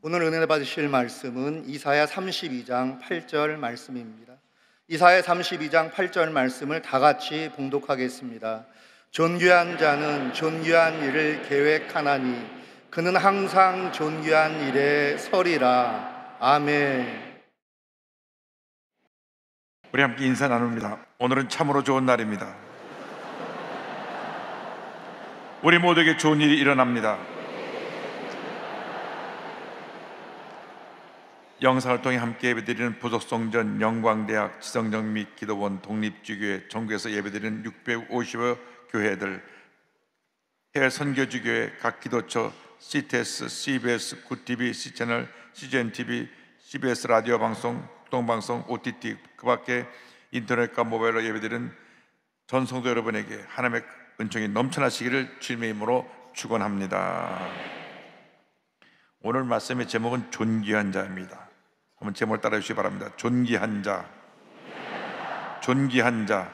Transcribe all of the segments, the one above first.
오늘 은혜 받으실 말씀은 이사야 32장 8절 말씀입니다. 이사야 32장 8절 말씀을 다 같이 봉독하겠습니다. 존귀한 자는 존귀한 일을 계획하나니 그는 항상 존귀한 일에 서리라. 아멘. 우리 함께 인사 나눕니다. 오늘은 참으로 좋은 날입니다. 우리 모두에게 좋은 일이 일어납니다. 영상을 통해 함께 예배드리는 부속성전, 영광대학, 지성정 및 기도원, 독립주교회, 전국에서 예배드리는 650여 교회들, 해외 선교주교회, 각 기도처, CTS, CBS, 굿TV, C채널, CGNTV, CBS 라디오 방송, 동방송, OTT, 그 밖에 인터넷과 모바일로 예배드리는 전 성도 여러분에게 하나님의 은총이 넘쳐나시기를 주님의 이름으로 축원합니다. 오늘 말씀의 제목은 존귀한 자입니다. 한번 제목을 따라 주시기 바랍니다. 존귀한 자. 존귀한 자.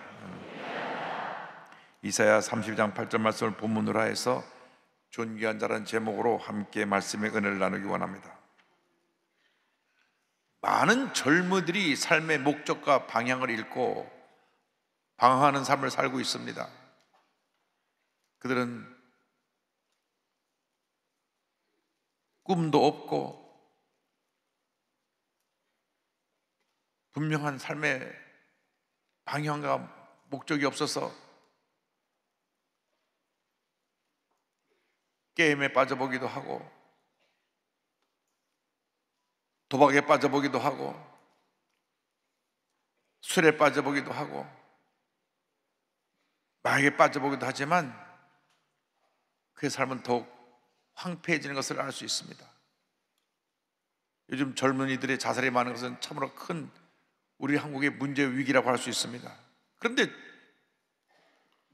이사야 32장 8절 말씀을 본문으로 해서 존귀한 자라는 제목으로 함께 말씀의 은혜를 나누기 원합니다. 많은 젊은이들이 삶의 목적과 방향을 잃고 방황하는 삶을 살고 있습니다. 그들은 꿈도 없고 분명한 삶의 방향과 목적이 없어서 게임에 빠져보기도 하고 도박에 빠져보기도 하고 술에 빠져보기도 하고 마약에 빠져보기도 하지만 그의 삶은 더욱 황폐해지는 것을 알 수 있습니다. 요즘 젊은이들의 자살이 많은 것은 참으로 큰 우리 한국의 문제 위기라고 할 수 있습니다. 그런데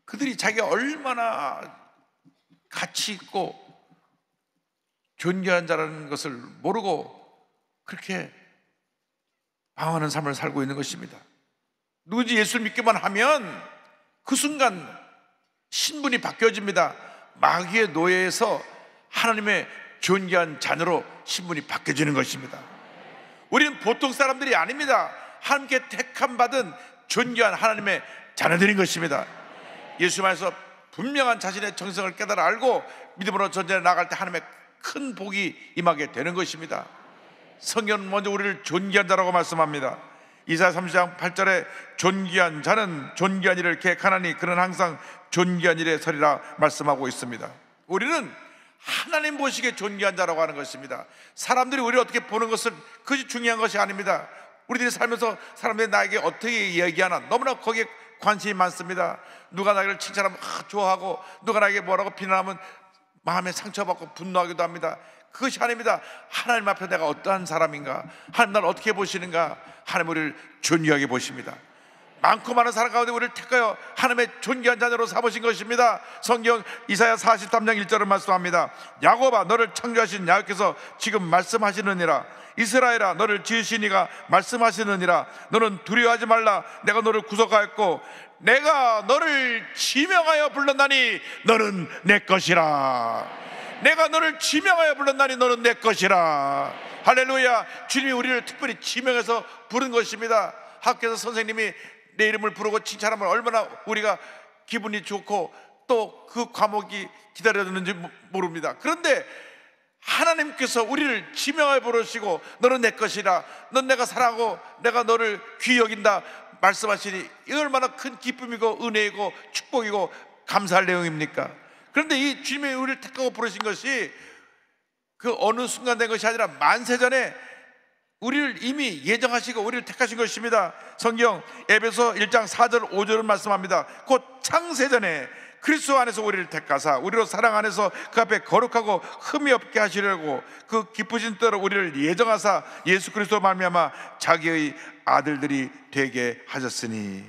그들이 자기가 얼마나 가치 있고 존귀한 자라는 것을 모르고 그렇게 방황하는 삶을 살고 있는 것입니다. 누구지 예수를 믿기만 하면 그 순간 신분이 바뀌어집니다. 마귀의 노예에서 하나님의 존귀한 자녀로 신분이 바뀌어지는 것입니다. 우리는 보통 사람들이 아닙니다. 하나님께 택함 받은 존귀한 하나님의 자녀들인 것입니다. 예수 안에서 분명한 자신의 정성을 깨달아 알고 믿음으로 전진해 나갈 때 하나님의 큰 복이 임하게 되는 것입니다. 성경은 먼저 우리를 존귀한 자라고 말씀합니다. 이사야 30장 8절에 존귀한 자는 존귀한 일을 계획하나니 그는 항상 존귀한 일에 서리라 말씀하고 있습니다. 우리는 하나님 보시기에 존귀한 자라고 하는 것입니다. 사람들이 우리를 어떻게 보는 것은 그것이 중요한 것이 아닙니다. 우리들이 살면서 사람들이 나에게 어떻게 이야기하나 너무나 거기에 관심이 많습니다. 누가 나를 칭찬하면 좋아하고 누가 나에게 뭐라고 비난하면 마음에 상처받고 분노하기도 합니다. 그것이 아닙니다. 하나님 앞에 내가 어떠한 사람인가, 하나님 나를 어떻게 보시는가, 하나님 우리를 존귀하게 보십니다. 많고 많은 사람 가운데 우리를 택하여 하나님의 존귀한 자녀로 삼으신 것입니다. 성경 이사야 43장 1절을 말씀합니다. 야곱아 너를 창조하신 야곱께서 지금 말씀하시느니라. 이스라엘아 너를 지으신 이가 말씀하시느니라. 너는 두려워하지 말라. 내가 너를 구속하였고 내가 너를 지명하여 불렀나니 너는 내 것이라. 내가 너를 지명하여 불렀나니 너는 내 것이라. 할렐루야. 주님이 우리를 특별히 지명해서 부른 것입니다. 학교에서 선생님이 내 이름을 부르고 칭찬하면 얼마나 우리가 기분이 좋고 또 그 과목이 기다려지는지 모릅니다. 그런데 하나님께서 우리를 지명하여 부르시고 너는 내 것이라, 넌 내가 사랑하고 내가 너를 귀히 여긴다 말씀하시니 이 얼마나 큰 기쁨이고 은혜이고 축복이고 감사할 내용입니까? 그런데 이 주님이 우리를 택하고 부르신 것이 그 어느 순간 된 것이 아니라 만세전에 우리를 이미 예정하시고 우리를 택하신 것입니다. 성경 에베소 1장 4절 5절을 말씀합니다. 곧 창세전에 그리스도 안에서 우리를 택하사 우리로 사랑 안에서 그 앞에 거룩하고 흠이 없게 하시려고 그 기쁘신 뜻으로 우리를 예정하사 예수 그리스도 말미암아 자기의 아들들이 되게 하셨으니.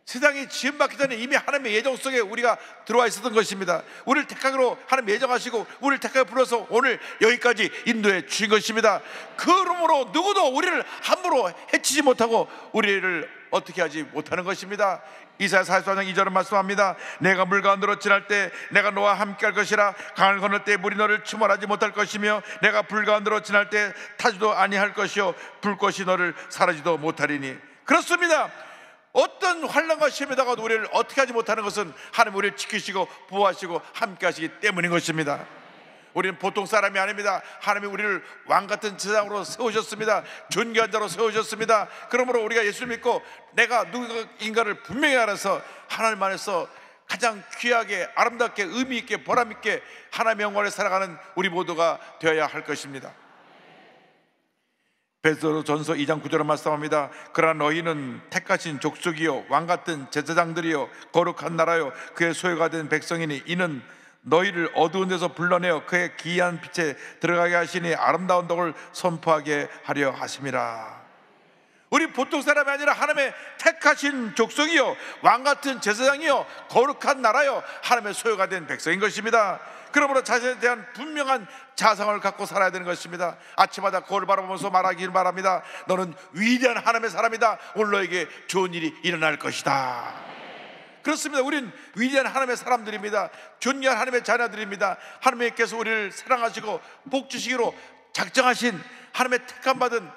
세상이 지음받기 전에 이미 하나님의 예정 속에 우리가 들어와 있었던 것입니다. 우리를 택하기로 하나님 예정하시고 우리를 택하게 불러서 오늘 여기까지 인도해 주신 것입니다. 그러므로 누구도 우리를 함부로 해치지 못하고 우리를 어떻게 하지 못하는 것입니다. 이사야 44장 2절은 말씀합니다. 내가 물 가운데로 지날 때 내가 너와 함께 할 것이라. 강을 건널 때 물이 너를 침몰하지 못할 것이며 내가 불 가운데로 지날 때 타지도 아니할 것이요 불꽃이 너를 사르지도 못하리니. 그렇습니다. 어떤 환난과 시험에 다가도 우리를 어떻게 하지 못하는 것은 하나님 우리를 지키시고 보호하시고 함께 하시기 때문인 것입니다. 우리는 보통 사람이 아닙니다. 하나님이 우리를 왕같은 제사장으로 세우셨습니다. 존귀한 자로 세우셨습니다. 그러므로 우리가 예수를 믿고 내가 누구인가를 분명히 알아서 하나님 안에서 가장 귀하게 아름답게 의미 있게 보람 있게 하나님의 영광을 살아가는 우리 모두가 되어야 할 것입니다. 베드로전서 2장 9절을 말씀합니다. 그러나 너희는 택하신 족속이요 왕같은 제사장들이요 거룩한 나라요 그의 소유가 된 백성이니 이는 너희를 어두운 데서 불러내어 그의 기이한 빛에 들어가게 하시니 아름다운 덕을 선포하게 하려 하심이라. 우리 보통 사람이 아니라 하나님의 택하신 족속이요 왕같은 제사장이요 거룩한 나라요 하나님의 소유가 된 백성인 것입니다. 그러므로 자신에 대한 분명한 자성을 갖고 살아야 되는 것입니다. 아침마다 거울을 바라보면서 말하기를 바랍니다. 너는 위대한 하나님의 사람이다. 오늘 너에게 좋은 일이 일어날 것이다. 그렇습니다. 우린 위대한 하나님의 사람들입니다. 존귀한 하나님의 자녀들입니다. 하나님께서 우리를 사랑하시고 복 주시기로 작정하신 하나님의 택함 받은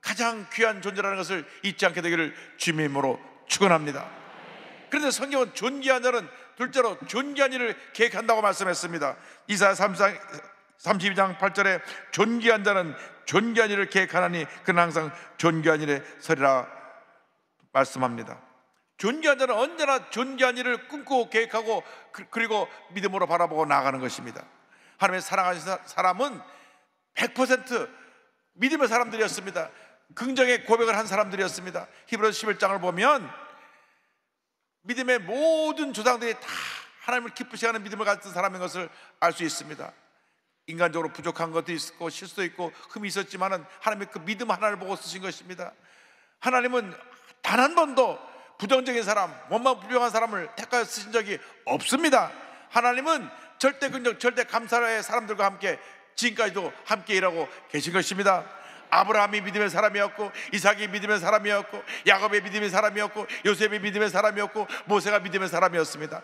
가장 귀한 존재라는 것을 잊지 않게 되기를 주님의 이름으로 축원합니다. 그런데 성경은 존귀한 자는 둘째로 존귀한 일을 계획한다고 말씀했습니다. 이사야 32장 8절에 존귀한 자는 존귀한 일을 계획하나니 그는 항상 존귀한 일에 서리라 말씀합니다. 존귀한 자는 언제나 존귀한 일을 꿈꾸고 계획하고 그리고 믿음으로 바라보고 나아가는 것입니다. 하나님의 사랑하는 사람은 100% 믿음의 사람들이었습니다. 긍정의 고백을 한 사람들이었습니다. 히브리서 11장을 보면 믿음의 모든 조상들이 다 하나님을 기쁘시게 하는 믿음을 가진 사람인 것을 알 수 있습니다. 인간적으로 부족한 것도 있고 실수도 있고 흠이 있었지만 하나님의 그 믿음 하나를 보고 쓰신 것입니다. 하나님은 단 한 번도 부정적인 사람, 원망 불평한 사람을 택하여 쓰신 적이 없습니다. 하나님은 절대 긍정, 절대 감사의 사람들과 함께 지금까지도 함께 일하고 계신 것입니다. 아브라함이 믿음의 사람이었고 이삭이 믿음의 사람이었고 야곱의 믿음의 사람이었고 요셉의 믿음의 사람이었고 모세가 믿음의 사람이었습니다.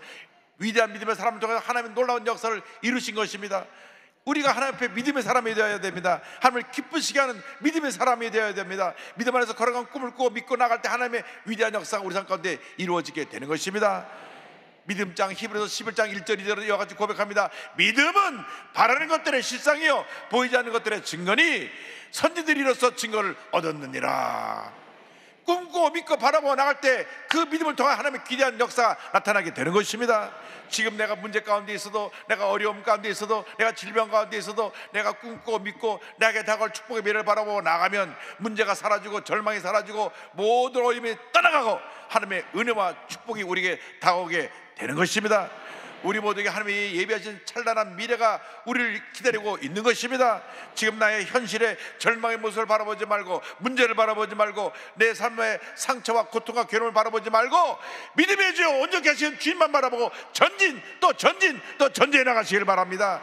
위대한 믿음의 사람을 통해서 하나님의 놀라운 역사를 이루신 것입니다. 우리가 하나님 앞에 믿음의 사람이 되어야 됩니다. 하나님을 기쁘시게 하는 믿음의 사람이 되어야 됩니다. 믿음 안에서 걸어간 꿈을 꾸고 믿고 나갈 때 하나님의 위대한 역사가 우리 삶 가운데 이루어지게 되는 것입니다. 믿음장 히브리서 11장 1절 2절을 이와 같이 고백합니다. 믿음은 바라는 것들의 실상이요 보이지 않는 것들의 증거니 선지들이 이로써 증거를 얻었느니라. 꿈꾸고 믿고 바라보고 나갈 때 그 믿음을 통해 하나님의 기대한 역사가 나타나게 되는 것입니다. 지금 내가 문제 가운데 있어도, 내가 어려움 가운데 있어도, 내가 질병 가운데 있어도 내가 꿈꾸고 믿고 나에게 다가올 축복의 미래를 바라보고 나가면 문제가 사라지고 절망이 사라지고 모든 어려움이 떠나가고 하나님의 은혜와 축복이 우리에게 다가오게 되는 것입니다. 우리 모두에게 하나님이 예비하신 찬란한 미래가 우리를 기다리고 있는 것입니다. 지금 나의 현실의 절망의 모습을 바라보지 말고 문제를 바라보지 말고 내 삶의 상처와 고통과 괴로움을 바라보지 말고 믿음의 주여 온전케 하시는 주님만 바라보고 전진 또 전진 또 전진해 나가시길 바랍니다.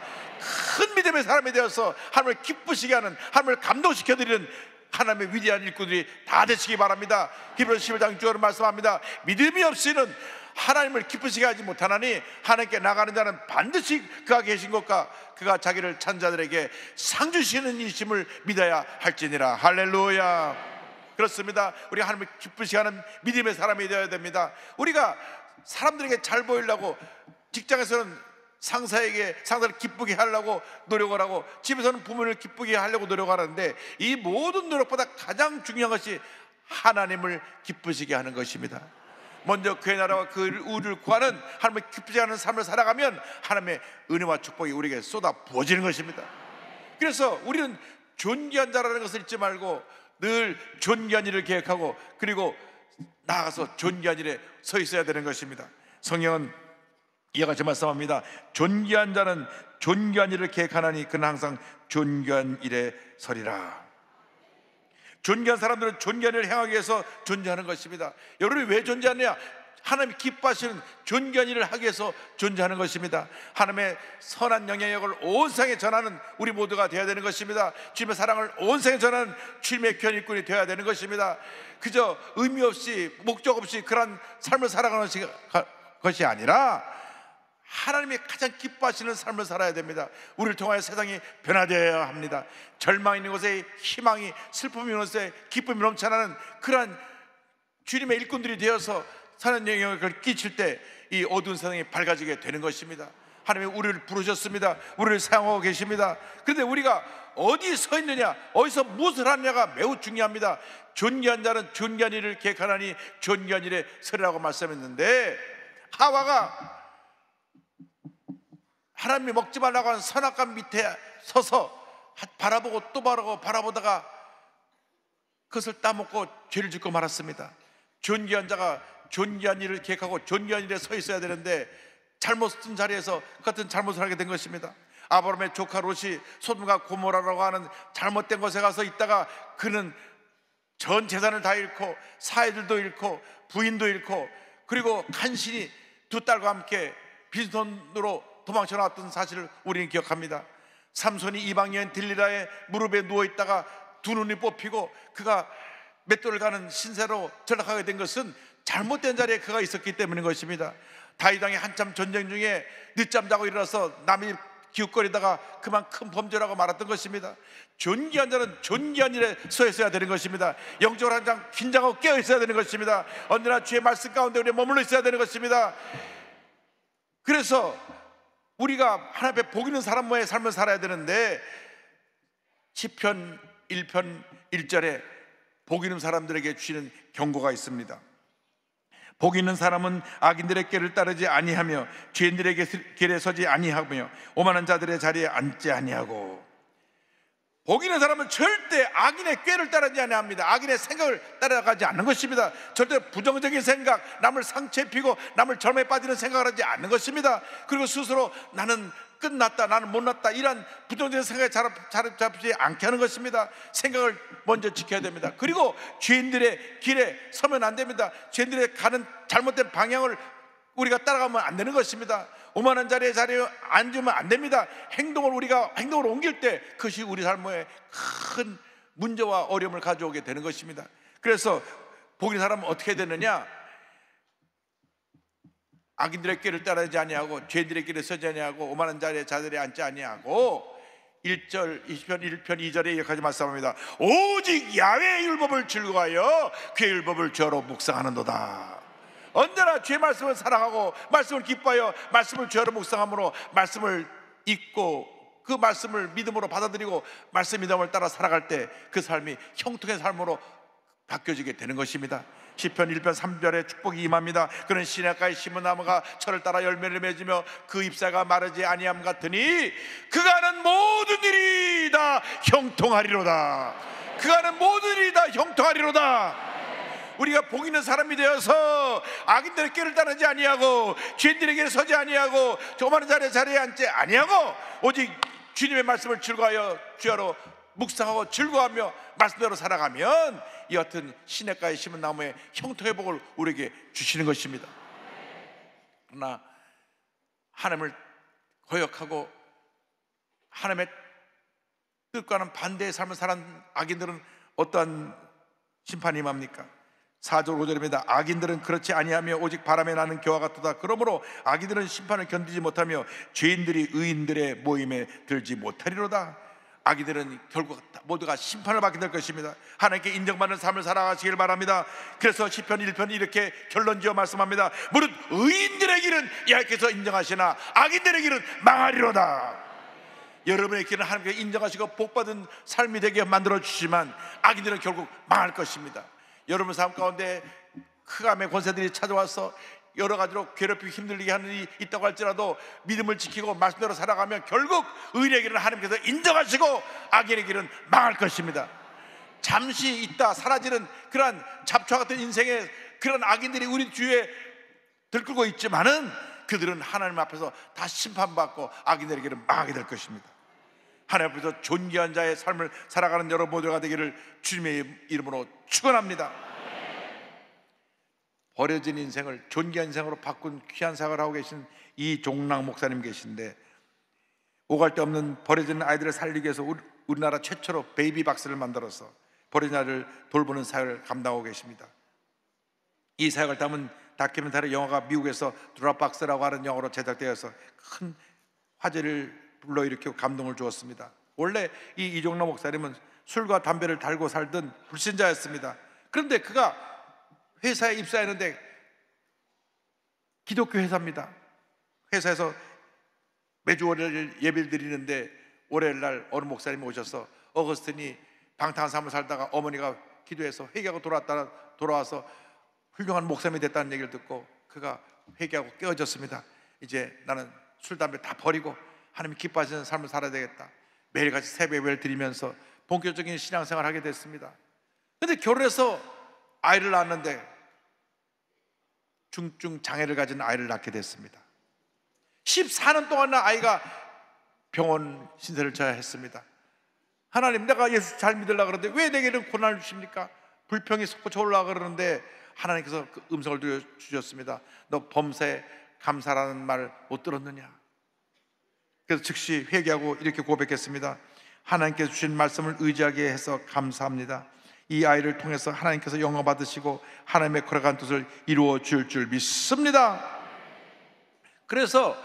큰 믿음의 사람이 되어서 하나님을 기쁘시게 하는, 하나님을 감동시켜드리는 하나님의 위대한 일꾼들이 다 되시기 바랍니다. 히브리서 11장 6절은 말씀합니다. 믿음이 없이는 하나님을 기쁘시게 하지 못하나니 하나님께 나가는 자는 반드시 그가 계신 것과 그가 자기를 찾는 자들에게 상 주시는 이심을 믿어야 할지니라. 할렐루야. 그렇습니다. 우리가 하나님을 기쁘시게 하는 믿음의 사람이 되어야 됩니다. 우리가 사람들에게 잘 보이려고 직장에서는 상사를 기쁘게 하려고 노력을 하고 집에서는 부모를 기쁘게 하려고 노력하는데 이 모든 노력보다 가장 중요한 것이 하나님을 기쁘시게 하는 것입니다. 먼저 그의 나라와 그 의를 구하는 하나님을 기쁘게 하는 삶을 살아가면 하나님의 은혜와 축복이 우리에게 쏟아 부어지는 것입니다. 그래서 우리는 존귀한 자라는 것을 잊지 말고 늘 존귀한 일을 계획하고 그리고 나아가서 존귀한 일에 서 있어야 되는 것입니다. 성경은 이와 같이 말씀합니다. 존귀한 자는 존귀한 일을 계획하나니 그는 항상 존귀한 일에 서리라. 존귀한 사람들은 존귀한 일을 행하기 위해서 존재하는 것입니다. 여러분이 왜 존재하느냐? 하나님이 기뻐하시는 존귀한 일을 하기 위해서 존재하는 것입니다. 하나님의 선한 영향력을 온 세상에 전하는 우리 모두가 되어야 되는 것입니다. 주님의 사랑을 온 세상에 전하는 주님의 견인꾼이 되어야 되는 것입니다. 그저 의미 없이 목적 없이 그런 삶을 살아가는 것이 아니라 하나님이 가장 기뻐하시는 삶을 살아야 됩니다. 우리를 통하여 세상이 변화되어야 합니다. 절망 있는 곳에 희망이, 슬픔이 있는 곳에 기쁨이 넘쳐나는 그러한 주님의 일꾼들이 되어서 선한 영향을 끼칠 때 이 어두운 세상이 밝아지게 되는 것입니다. 하나님이 우리를 부르셨습니다. 우리를 사용하고 계십니다. 그런데 우리가 어디 서 있느냐, 어디서 무엇을 하느냐가 매우 중요합니다. 존귀한 자는 존귀한 일을 계획하나니 존귀한 일에 서리라고 말씀했는데, 하와가 하나님이 먹지 말라고 한 선악과 밑에 서서 바라보고 또 바라보다가 그것을 따먹고 죄를 짓고 말았습니다. 존귀한 자가 존귀한 일을 계획하고 존귀한 일에 서 있어야 되는데 잘못 쓴 자리에서 같은 잘못을 하게 된 것입니다. 아브라함의 조카 롯이 소돔과 고모라라고 하는 잘못된 곳에 가서 있다가 그는 전 재산을 다 잃고 사애들도 잃고 부인도 잃고 그리고 간신히 두 딸과 함께 빈손으로 도망쳐 나왔던 사실을 우리는 기억합니다. 삼손이 이방 여인 들리라의 무릎에 누워있다가 두 눈이 뽑히고 그가 맷돌을 가는 신세로 전락하게 된 것은 잘못된 자리에 그가 있었기 때문인 것입니다. 다윗 왕이 한참 전쟁 중에 늦잠 자고 일어나서 남이 기웃거리다가 그만 큰 범죄라고 말했던 것입니다. 존귀한 자는 존귀한 일에 서 있어야 되는 것입니다. 영적으로 항상 긴장하고 깨어 있어야 되는 것입니다. 언제나 주의 말씀 가운데 우리 머물러 있어야 되는 것입니다. 그래서 우리가 하나님 앞에 복 있는 사람의 삶을 살아야 되는데, 시편 1편 1절에 복 있는 사람들에게 주시는 경고가 있습니다. 복 있는 사람은 악인들의 길을 따르지 아니하며 죄인들의 길에 서지 아니하며 오만한 자들의 자리에 앉지 아니하고. 복 있는 사람은 절대 악인의 꾀를 따르지 아니합니다. 악인의 생각을 따라가지 않는 것입니다. 절대 부정적인 생각, 남을 상처 입히고 남을 절망에 빠지는 생각을 하지 않는 것입니다. 그리고 스스로 나는 끝났다, 나는 못났다, 이런 부정적인 생각에 잡지 않게 하는 것입니다. 생각을 먼저 지켜야 됩니다. 그리고 죄인들의 길에 서면 안 됩니다. 죄인들의 가는 잘못된 방향을 우리가 따라가면 안 되는 것입니다. 오만한 자리에 앉으면 안 됩니다. 우리가 행동을 옮길 때 그것이 우리 삶에 큰 문제와 어려움을 가져오게 되는 것입니다. 그래서 복 있는 사람은 어떻게 되느냐? 악인들의 길을 따르지 아니하고 죄인들의 길에 서지 아니하고 오만한 자들에 앉지 아니하고. 1절 20편 1편 2절에 여기까지 말씀합니다. 오직 야훼의 율법을 즐거워하여 그의 율법을 주야로 묵상하는도다. 언제나 주의 말씀을 사랑하고 말씀을 기뻐하여 말씀을 주야로 묵상함으로 말씀을 읽고 그 말씀을 믿음으로 받아들이고 말씀 믿음을 따라 살아갈 때 그 삶이 형통의 삶으로 바뀌어지게 되는 것입니다. 시편 1편 3절에 축복이 임합니다. 그는 시냇가에 심은 나무가 철을 따라 열매를 맺으며 그 잎사가 마르지 아니함 같으니 그가 하는 모든 일이 다 형통하리로다. 그가 하는 모든 일이 다 형통하리로다. 우리가 복 있는 사람이 되어서 악인들의 길을 따르지 아니하고 죄인들의 길에 서지 아니하고 오만한 자리에 앉지 아니하고 오직 주님의 말씀을 즐거워하여 주야로 묵상하고 즐거워하며 말씀대로 살아가면 이 같은 시냇가에 심은 나무의 형통의 복을 우리에게 주시는 것입니다. 그러나 하나님을 거역하고 하나님의 뜻과는 반대의 삶을 사는 악인들은 어떠한 심판이 임합니까? 4절 5절입니다. 악인들은 그렇지 아니하며 오직 바람에 나는 겨와 같도다. 그러므로 악인들은 심판을 견디지 못하며 죄인들이 의인들의 모임에 들지 못하리로다. 악인들은 결국 모두가 심판을 받게 될 것입니다. 하나님께 인정받는 삶을 살아가시길 바랍니다. 그래서 시편 1편 이렇게 결론지어 말씀합니다. 무릇 의인들의 길은 여호와께서 인정하시나 악인들의 길은 망하리로다. 여러분의 길은 하나님께 인정하시고 복받은 삶이 되게 만들어 주시지만 악인들은 결국 망할 것입니다. 여러분 삶 가운데 흑암의 권세들이 찾아와서 여러 가지로 괴롭히고 힘들게 하는 일이 있다고 할지라도 믿음을 지키고 말씀대로 살아가면 결국 의인의 길은 하나님께서 인정하시고 악인의 길은 망할 것입니다. 잠시 있다 사라지는 그런 잡초 같은 인생의 그런 악인들이 우리 주위에 들끓고 있지만은 그들은 하나님 앞에서 다 심판받고 악인들의 길은 망하게 될 것입니다. 하나님 앞에서 존귀한 자의 삶을 살아가는 여러분 모두가 되기를 주님의 이름으로 축원합니다. 버려진 인생을 존귀한 인생으로 바꾼 귀한 사역을 하고 계신 이종락 목사님 계신데, 오갈 데 없는 버려진 아이들을 살리기 위해서 우리나라 최초로 베이비 박스를 만들어서 버려진 아이를 돌보는 사역을 감당하고 계십니다. 이 사역을 담은 다큐멘터리 영화가 미국에서 드롭박스라고 하는 영어로 제작되어서 큰 화제를 불러일으키고 감동을 주었습니다. 원래 이 이종락 목사님은 술과 담배를 달고 살던 불신자였습니다. 그런데 그가 회사에 입사했는데, 기독교 회사입니다. 회사에서 매주 월요일 예배를 드리는데, 월요일 날 어느 목사님이 오셔서 어거스틴이 방탕한 삶을 살다가 어머니가 기도해서 회개하고 돌아와서 훌륭한 목사님이 됐다는 얘기를 듣고 그가 회개하고 깨어졌습니다. 이제 나는 술, 담배 다 버리고 하나님이 기뻐하시는 삶을 살아야 되겠다. 매일같이 새벽 예배를 드리면서 본격적인 신앙생활을 하게 됐습니다. 그런데 결혼해서 아이를 낳았는데 중증 장애를 가진 아이를 낳게 됐습니다. 14년 동안 아이가 병원 신세를 져야 했습니다. 하나님, 내가 예수 잘 믿으려고 그러는데 왜 내게 이런 고난을 주십니까? 불평이 솟구쳐 올라가 그러는데 하나님께서 그 음성을 들려주셨습니다. 너 범사에 감사라는 말 못 들었느냐? 그래서 즉시 회개하고 이렇게 고백했습니다. 하나님께서 주신 말씀을 의지하게 해서 감사합니다. 이 아이를 통해서 하나님께서 영광 받으시고 하나님의 거룩한 뜻을 이루어 줄 믿습니다. 그래서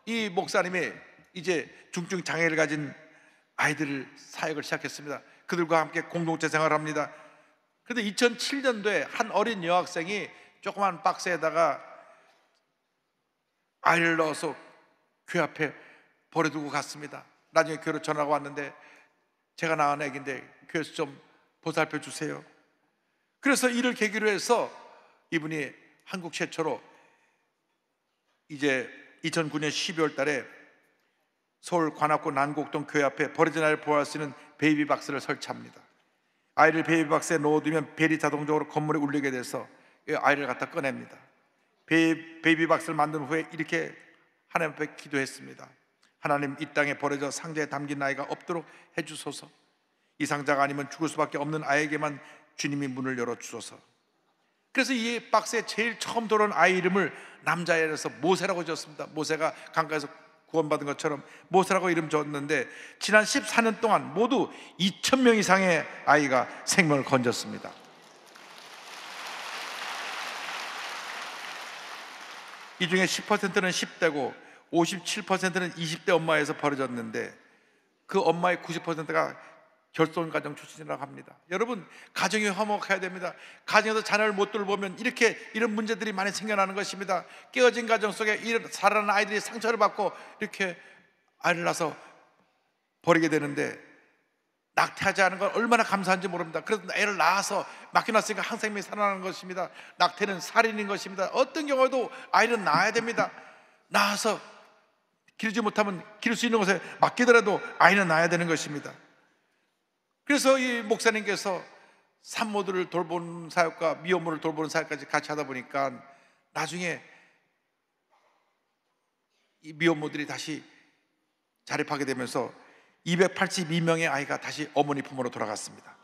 이 목사님이 이제 중증 장애를 가진 아이들을 사역을 시작했습니다. 그들과 함께 공동체 생활을 합니다. 그런데 2007년도에 한 어린 여학생이 조그만 박스에다가 아이를 넣어서 교회 앞에 버려두고 갔습니다. 나중에 교회로 전화가 왔는데, 제가 낳은 애기인데 교회에서 좀 보살펴 주세요. 그래서 이를 계기로 해서 이분이 한국 최초로 이제 2009년 12월 달에 서울 관악구 난곡동 교회 앞에 버려진 아이를 보호할 수 있는 베이비 박스를 설치합니다. 아이를 베이비 박스에 넣어두면 벨이 자동적으로 건물에 울리게 돼서 아이를 갖다 꺼냅니다. 베이비 박스를 만든 후에 이렇게 하나님 앞에 기도했습니다. 하나님, 이 땅에 버려져 상자에 담긴 아이가 없도록 해주소서. 이 상자가 아니면 죽을 수밖에 없는 아이에게만 주님이 문을 열어주소서. 그래서 이 박스에 제일 처음 들어온 아이 이름을 남자애라서 모세라고 지었습니다. 모세가 강가에서 구원받은 것처럼 모세라고 이름 지었는데, 지난 14년 동안 모두 2,000명 이상의 아이가 생명을 건졌습니다. 이 중에 10%는 10대고 57%는 20대 엄마에서 버려졌는데, 그 엄마의 90%가 결손가정 출신이라고 합니다. 여러분, 가정이 화목해야 됩니다. 가정에서 자녀를 못 돌보면 이런 문제들이 많이 생겨나는 것입니다. 깨어진 가정 속에 살아나는 아이들이 상처를 받고 이렇게 아이를 낳아서 버리게 되는데, 낙태하지 않은 건 얼마나 감사한지 모릅니다. 그래서 애를 낳아서 맡겨놨으니까 한 생명이 살아나는 것입니다. 낙태는 살인인 것입니다. 어떤 경우에도 아이는 낳아야 됩니다. 낳아서 기르지 못하면 기를 수 있는 곳에 맡기더라도 아이는 낳아야 되는 것입니다. 그래서 이 목사님께서 산모들을 돌보는 사역과 미혼모를 돌보는 사역까지 같이 하다 보니까 나중에 이 미혼모들이 다시 자립하게 되면서 282명의 아이가 다시 어머니 품으로 돌아갔습니다.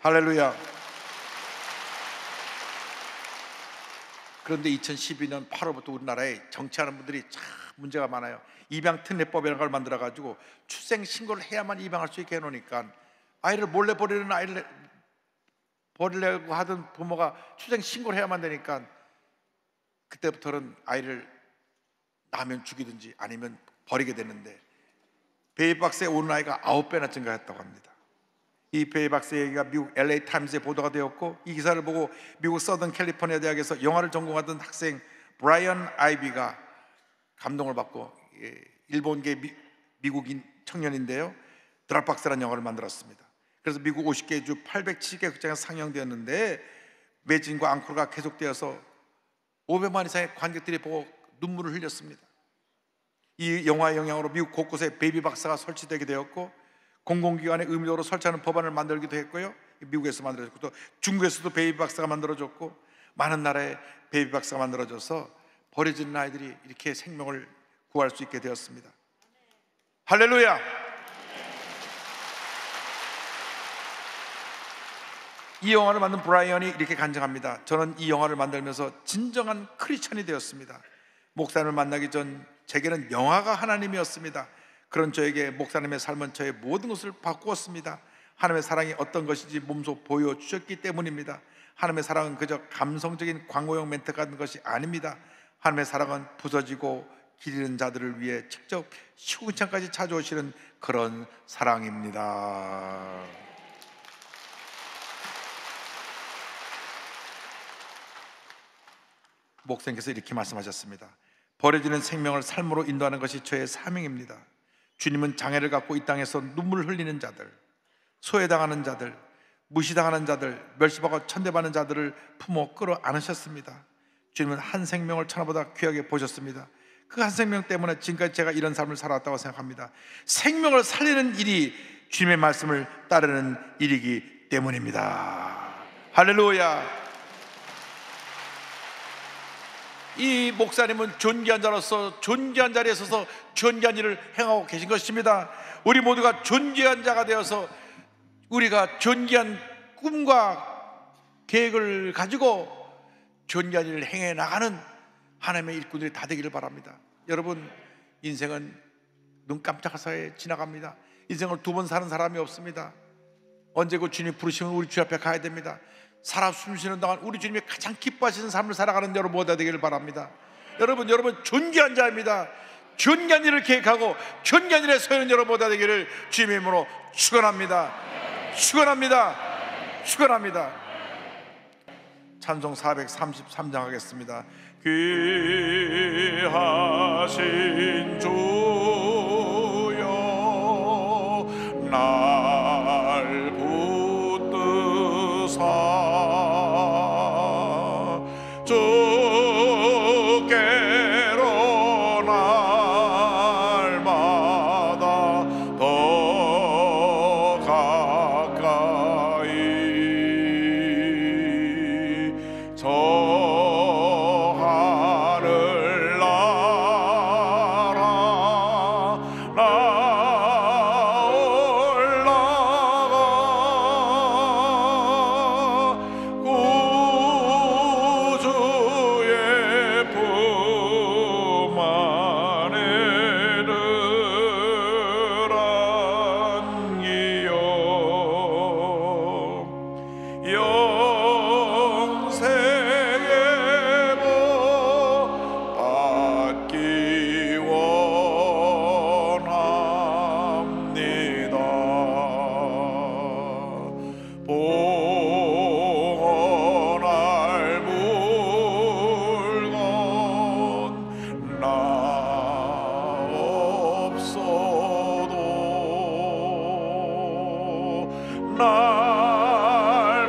할렐루야. 그런데 2012년 8월부터 우리나라에 정치하는 분들이 참 문제가 많아요. 입양 특례법이라는 걸 만들어 가지고 출생 신고를 해야만 입양할 수 있게 해놓으니까 아이를 몰래 버리는 아이를 버리려고 하던 부모가 출생 신고를 해야만 되니까 그때부터는 아이를 낳으면 죽이든지 아니면 버리게 되는데, 베이비박스에 오는 아이가 9배나 증가했다고 합니다. 이 베이비박스 얘기가 미국 LA 타임즈에 보도가 되었고, 이 기사를 보고 미국 서던 캘리포니아 대학에서 영화를 전공하던 학생 브라이언 아이비가 감동을 받고 일본계 미국인 청년인데요, 드랍박스라는 영화를 만들었습니다. 그래서 미국 50개 주 870개 극장에서 상영되었는데, 매진과 앙코르가 계속되어서 500만 이상의 관객들이 보고 눈물을 흘렸습니다. 이 영화의 영향으로 미국 곳곳에 베이비박스가 설치되게 되었고, 공공기관의 의무적으로 설치하는 법안을 만들기도 했고요, 미국에서 만들어졌고, 또 중국에서도 베이비박스가 만들어졌고, 많은 나라에 베이비박스가 만들어져서 버려진 아이들이 이렇게 생명을 구할 수 있게 되었습니다. 할렐루야. 이 영화를 만든 브라이언이 이렇게 간증합니다. 저는 이 영화를 만들면서 진정한 크리스천이 되었습니다. 목사님을 만나기 전 제게는 영화가 하나님이었습니다. 그런 저에게 목사님의 삶은 저의 모든 것을 바꾸었습니다. 하나님의 사랑이 어떤 것인지 몸소 보여주셨기 때문입니다. 하나님의 사랑은 그저 감성적인 광고용 멘트 같은 것이 아닙니다. 하나님의 사랑은 부서지고 기리는 자들을 위해 직접 시궁창까지 찾아오시는 그런 사랑입니다. 목사님께서 이렇게 말씀하셨습니다. 버려지는 생명을 삶으로 인도하는 것이 저의 사명입니다. 주님은 장애를 갖고 이 땅에서 눈물을 흘리는 자들, 소외당하는 자들, 무시당하는 자들, 멸시받고 천대받는 자들을 품어 끌어안으셨습니다. 주님은 한 생명을 천하보다 귀하게 보셨습니다. 그 한 생명 때문에 지금까지 제가 이런 삶을 살아왔다고 생각합니다. 생명을 살리는 일이 주님의 말씀을 따르는 일이기 때문입니다. 할렐루야. 이 목사님은 존귀한 자로서 존귀한 자리에 서서 존귀한 일을 행하고 계신 것입니다. 우리 모두가 존귀한 자가 되어서 우리가 존귀한 꿈과 계획을 가지고 존귀한 일을 행해 나가는 하나님의 일꾼들이 다 되기를 바랍니다. 여러분, 인생은 눈 깜짝할 사이에 지나갑니다. 인생을 두 번 사는 사람이 없습니다. 언제고 주님 부르시면 우리 주 앞에 가야 됩니다. 살아 숨쉬는 동안 우리 주님이 가장 기뻐하시는 삶을 살아가는 여러분 모두 되기를 바랍니다. 여러분 존귀한 자입니다. 존귀한 일을 계획하고 존귀한 일에 서는 여러분 모두 되기를 주님의 이름으로 축원합니다. 축원합니다. 축원합니다. 찬송 433장 하겠습니다. 귀하신 주여 날 붙드사 주께로 날마다 더 가까이 저 하늘 나라 나 올라가 구주의 품 안에 늘 안기요 영생의 복 받기 원합니다. 봉헌할 물건 나 없어도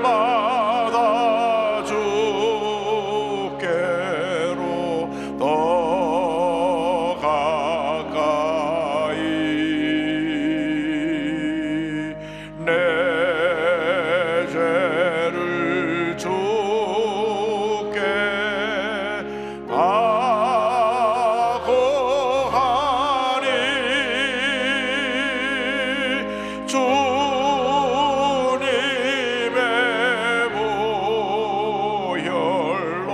날마다 주께로 더 가까이 내 죄를 주께 바고하니 주님의 보혈로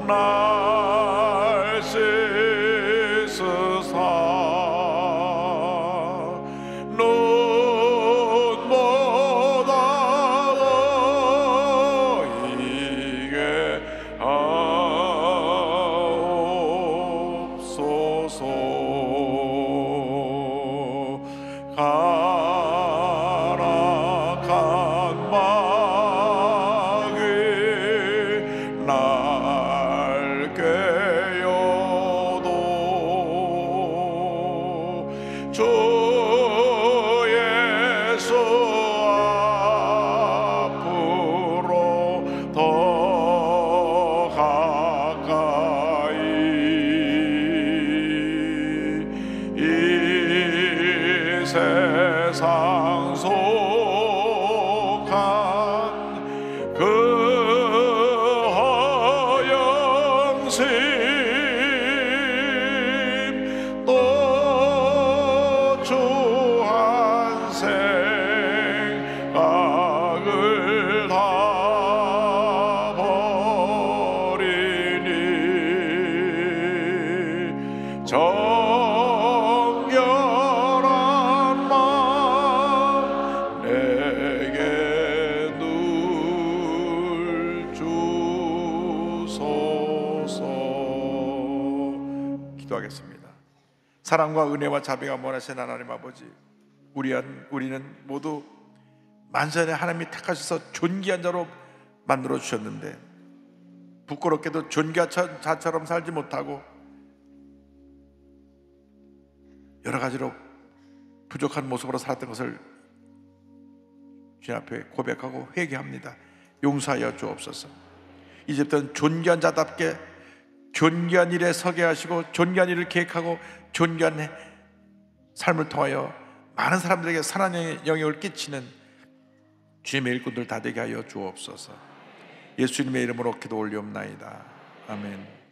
날 씻으사 눈보다도 이게 하옵소서. 가락한 마귀 날 꿰어도 주 예수 앞으로 더 가까이 이 세상 속한 그 허영심 또 주한 생각을 다 정결한 마음 내게 늘 주소서. 기도하겠습니다. 사랑과 은혜와 자비가 원하시는 하나님 아버지, 우리는 모두 만선에 하나님이 택하셔서 존귀한 자로 만들어 주셨는데 부끄럽게도 존귀한 자처럼 살지 못하고 여러 가지로 부족한 모습으로 살았던 것을 주님 앞에 고백하고 회개합니다. 용서하여 주옵소서. 이제부터는 존귀한 자답게 존귀한 일에 서게 하시고 존귀한 일을 계획하고 존귀한 삶을 통하여 많은 사람들에게 선한 영향을 끼치는 주님의 일꾼들 다 되게 하여 주옵소서. 예수님의 이름으로 기도 올리옵나이다. 아멘.